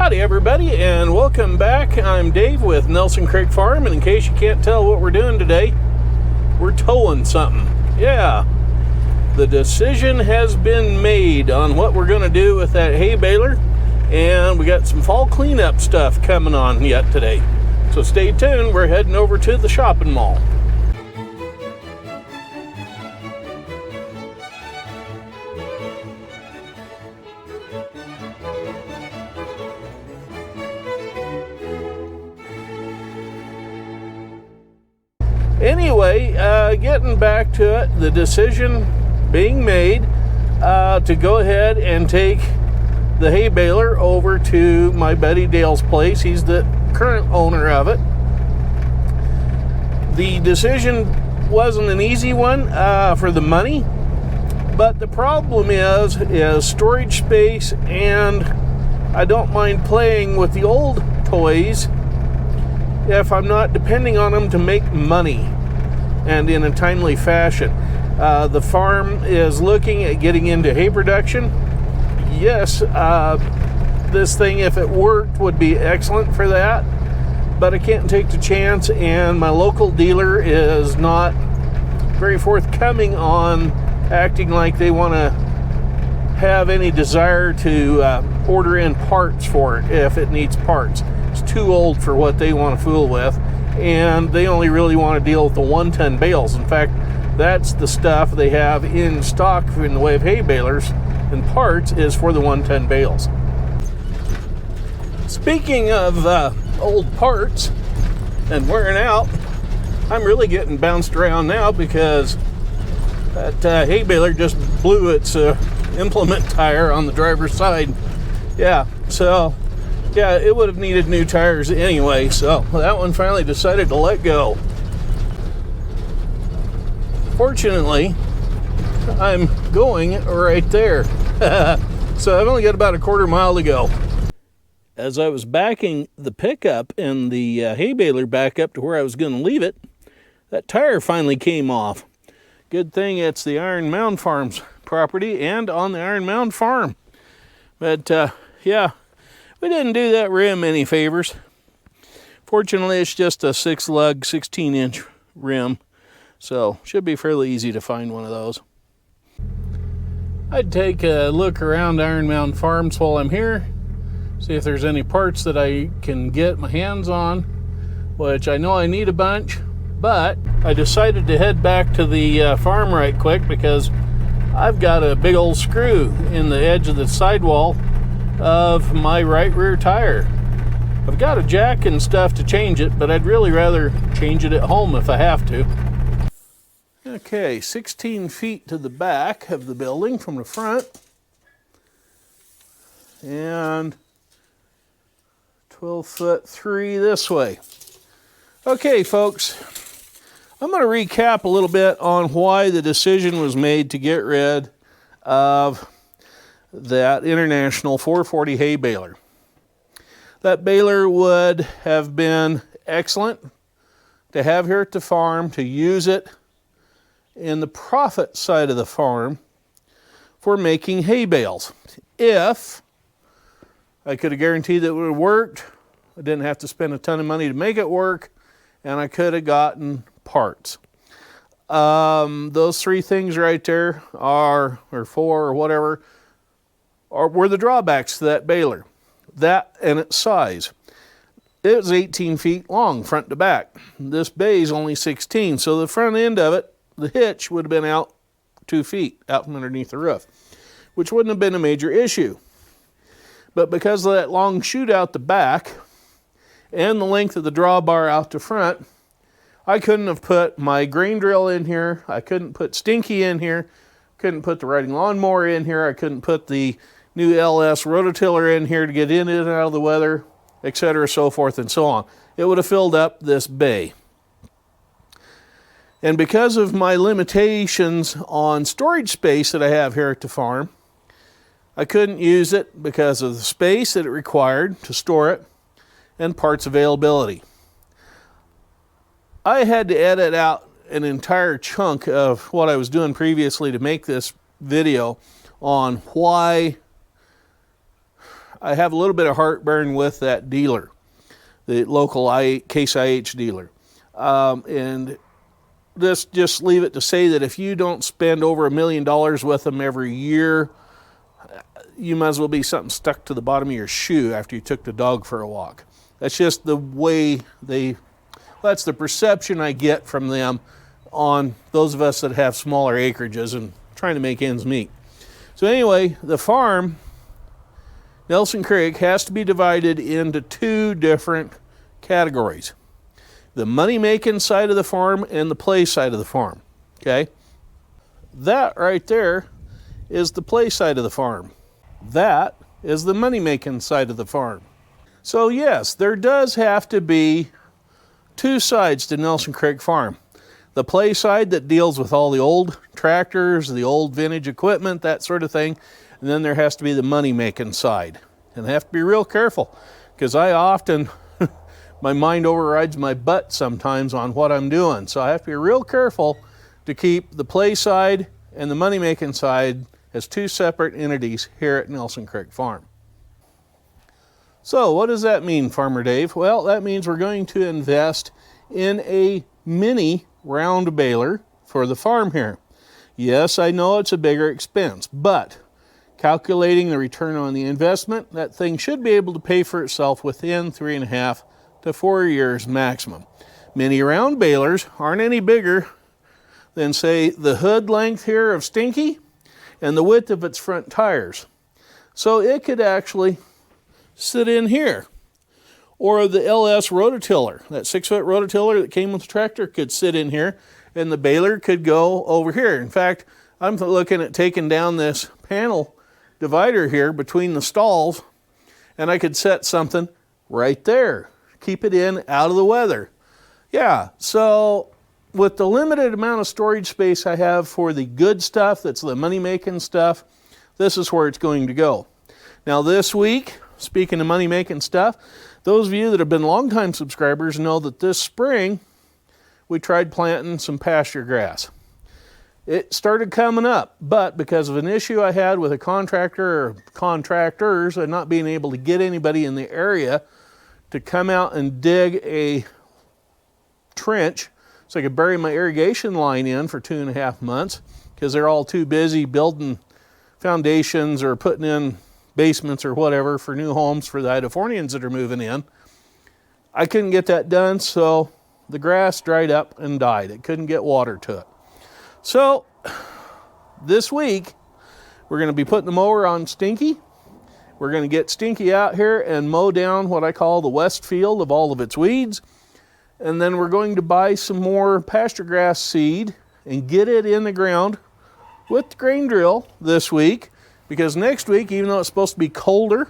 Howdy everybody, and welcome back. I'm Dave with Nelson Creek Farm, and in case you can't tell what we're doing today, we're towing something. Yeah, the decision has been made on what we're going to do with that hay baler, and we got some fall cleanup stuff coming on yet today. So stay tuned, we're heading over to the shopping mall. Anyway, getting back to it, the decision being made to go ahead and take the hay baler over to my buddy Dale's place. He's the current owner of it. The decision wasn't an easy one for the money, but the problem is storage space, and I don't mind playing with the old toys if I'm not depending on them to make money and in a timely fashion. The farm is looking at getting into hay production. Yes, this thing, if it worked, would be excellent for that, but I can't take the chance, and my local dealer is not very forthcoming on acting like they want to have any desire to order in parts for it if it needs parts. It's too old for what they want to fool with, and they only really want to deal with the 1-ton bales. In fact, that's the stuff they have in stock in the way of hay balers and parts is for the 1-ton bales. Speaking of old parts and wearing out, I'm really getting bounced around now because that hay baler just blew its implement tire on the driver's side. Yeah, so yeah, it would have needed new tires anyway, so that one finally decided to let go. Fortunately, I'm going right there. So I've only got about a quarter mile to go. As I was backing the pickup and the hay baler back up to where I was going to leave it, that tire finally came off. Good thing it's the Iron Mound Farms property and on the Iron Mound farm. But yeah, we didn't do that rim any favors. Fortunately, it's just a 6-lug, 16-inch rim, so should be fairly easy to find one of those. I'd take a look around Iron Mound Farms while I'm here, see if there's any parts that I can get my hands on, which I know I need a bunch, but I decided to head back to the farm right quick because I've got a big old screw in the edge of the sidewall of my right rear tire. I've got a jack and stuff to change it, but I'd really rather change it at home if I have to. Okay, 16 feet to the back of the building from the front, and 12'3" this way. Okay, folks, I'm going to recap a little bit on why the decision was made to get rid of that International 440 hay baler. That baler would have been excellent to have here at the farm, to use it in the profit side of the farm for making hay bales. If I could have guaranteed that it would have worked, I didn't have to spend a ton of money to make it work, and I could have gotten parts. Those three things right there or four or whatever, were the drawbacks to that baler. That and its size. It was 18 feet long, front to back. This bay is only 16, so the front end of it, the hitch, would have been out 2 feet, out from underneath the roof, which wouldn't have been a major issue. But because of that long chute out the back and the length of the drawbar out the front, I couldn't have put my grain drill in here, I couldn't put Stinky in here, couldn't put the riding lawnmower in here, I couldn't put the new LS rototiller in here to get in and out of the weather, etc., so forth and so on. It would have filled up this bay. And because of my limitations on storage space that I have here at the farm, I couldn't use it because of the space that it required to store it and parts availability. I had to edit out an entire chunk of what I was doing previously to make this video on why I have a little bit of heartburn with that dealer, the local Case IH dealer. And just leave it to say that if you don't spend over $1 million with them every year, you might as well be something stuck to the bottom of your shoe after you took the dog for a walk. That's just the way that's the perception I get from them on those of us that have smaller acreages and trying to make ends meet. So anyway, the farm, Nelson Creek, has to be divided into two different categories. The money-making side of the farm and the play side of the farm, okay? That right there is the play side of the farm. That is the money-making side of the farm. So yes, there does have to be two sides to Nelson Creek Farm. The play side that deals with all the old tractors, the old vintage equipment, that sort of thing. And then there has to be the money-making side. And I have to be real careful because I often, my mind overrides my butt sometimes on what I'm doing. So I have to be real careful to keep the play side and the money-making side as two separate entities here at Nelson Creek Farm. So what does that mean, Farmer Dave? Well, that means we're going to invest in a mini round baler for the farm here. Yes, I know it's a bigger expense, but calculating the return on the investment, that thing should be able to pay for itself within 3.5 to 4 years maximum. Mini round balers aren't any bigger than, say, the hood length here of Stinky and the width of its front tires. So it could actually sit in here. Or the LS rototiller, that 6-foot rototiller that came with the tractor could sit in here, and the baler could go over here. In fact, I'm looking at taking down this panel divider here between the stalls, and I could set something right there. Keep it in, out of the weather. Yeah, so with the limited amount of storage space I have for the good stuff, that's the money-making stuff, this is where it's going to go. Now this week, speaking of money-making stuff, those of you that have been longtime subscribers know that this spring we tried planting some pasture grass. It started coming up, but because of an issue I had with a contractor or contractors and not being able to get anybody in the area to come out and dig a trench so I could bury my irrigation line in for 2.5 months because they're all too busy building foundations or putting in basements or whatever for new homes for the Idafornians that are moving in. I couldn't get that done, so the grass dried up and died. It couldn't get water to it. So this week, we're going to be putting the mower on Stinky. We're going to get Stinky out here and mow down what I call the west field of all of its weeds. And then we're going to buy some more pasture grass seed and get it in the ground with the grain drill this week. Because next week, even though it's supposed to be colder,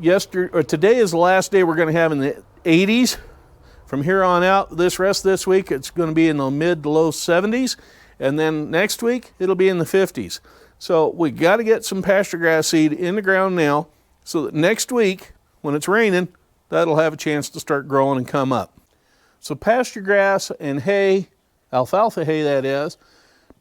today is the last day we're going to have in the 80s. From here on out, rest of this week, it's going to be in the mid to low 70s. And then next week, it'll be in the 50s. So we got to get some pasture grass seed in the ground now so that next week, when it's raining, that'll have a chance to start growing and come up. So pasture grass and hay, alfalfa hay that is,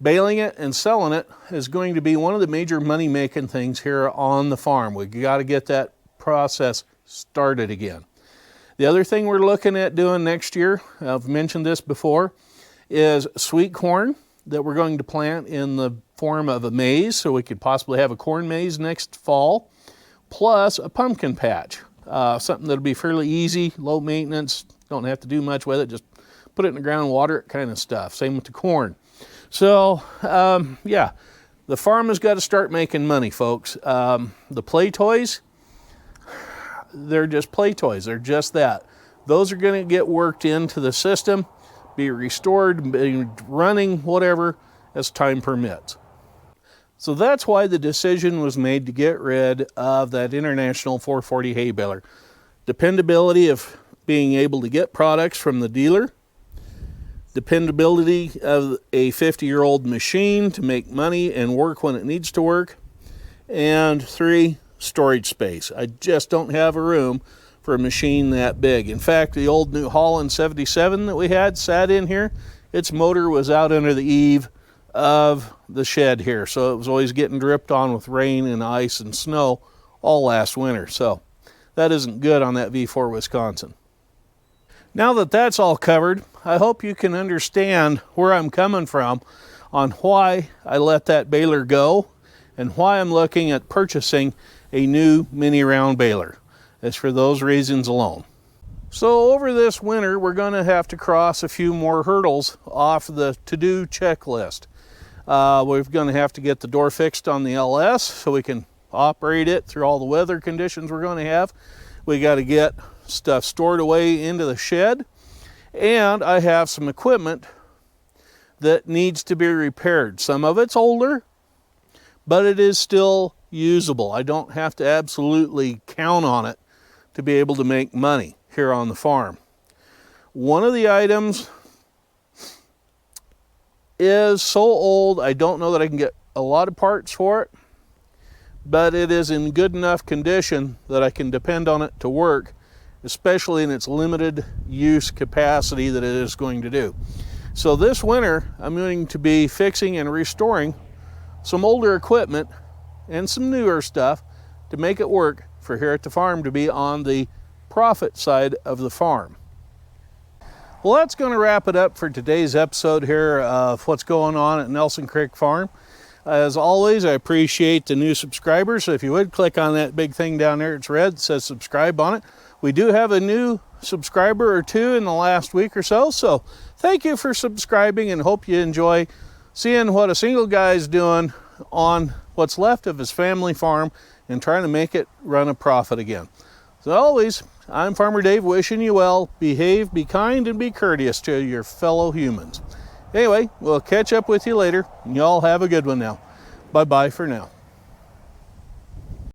baling it and selling it is going to be one of the major money-making things here on the farm. We got to get that process started again. The other thing we're looking at doing next year, I've mentioned this before, is sweet corn that we're going to plant in the form of a maize, so we could possibly have a corn maze next fall, plus a pumpkin patch. Something that'll be fairly easy, low maintenance, don't have to do much with it, just put it in the ground, water it kind of stuff. Same with the corn. So, yeah, the farm has got to start making money, folks. The play toys, they're just play toys. They're just that. Those are going to get worked into the system, be restored, be running, whatever, as time permits. So that's why the decision was made to get rid of that International 440 hay baler. Dependability of being able to get products from the dealer, dependability of a 50-year-old machine to make money and work when it needs to work, and 3, storage space. I just don't have a room for a machine that big. In fact, the old New Holland 77 that we had sat in here, its motor was out under the eave of the shed here, so it was always getting dripped on with rain and ice and snow all last winter. So that isn't good on that V4 Wisconsin. Now that that's all covered, I hope you can understand where I'm coming from on why I let that baler go and why I'm looking at purchasing a new mini round baler. It's for those reasons alone. So over this winter, we're going to have to cross a few more hurdles off the to-do checklist. We're going to have to get the door fixed on the LS so we can operate it through all the weather conditions we're going to have. We got to get stuff stored away into the shed, and I have some equipment that needs to be repaired. Some of it's older, but it is still usable. I don't have to absolutely count on it to be able to make money here on the farm. One of the items is so old, I don't know that I can get a lot of parts for it, but it is in good enough condition that I can depend on it to work, especially in its limited use capacity that it is going to do. So this winter, I'm going to be fixing and restoring some older equipment and some newer stuff to make it work for here at the farm to be on the profit side of the farm. Well, that's going to wrap it up for today's episode here of what's going on at Nelson Creek Farm. As always, I appreciate the new subscribers. So if you would click on that big thing down there, it's red, it says subscribe on it. We do have a new subscriber or two in the last week or so. So thank you for subscribing, and hope you enjoy seeing what a single guy is doing on what's left of his family farm and trying to make it run a profit again. As always, I'm Farmer Dave, wishing you well. Behave, be kind, and be courteous to your fellow humans. Anyway, we'll catch up with you later. Y'all have a good one now. Bye-bye for now.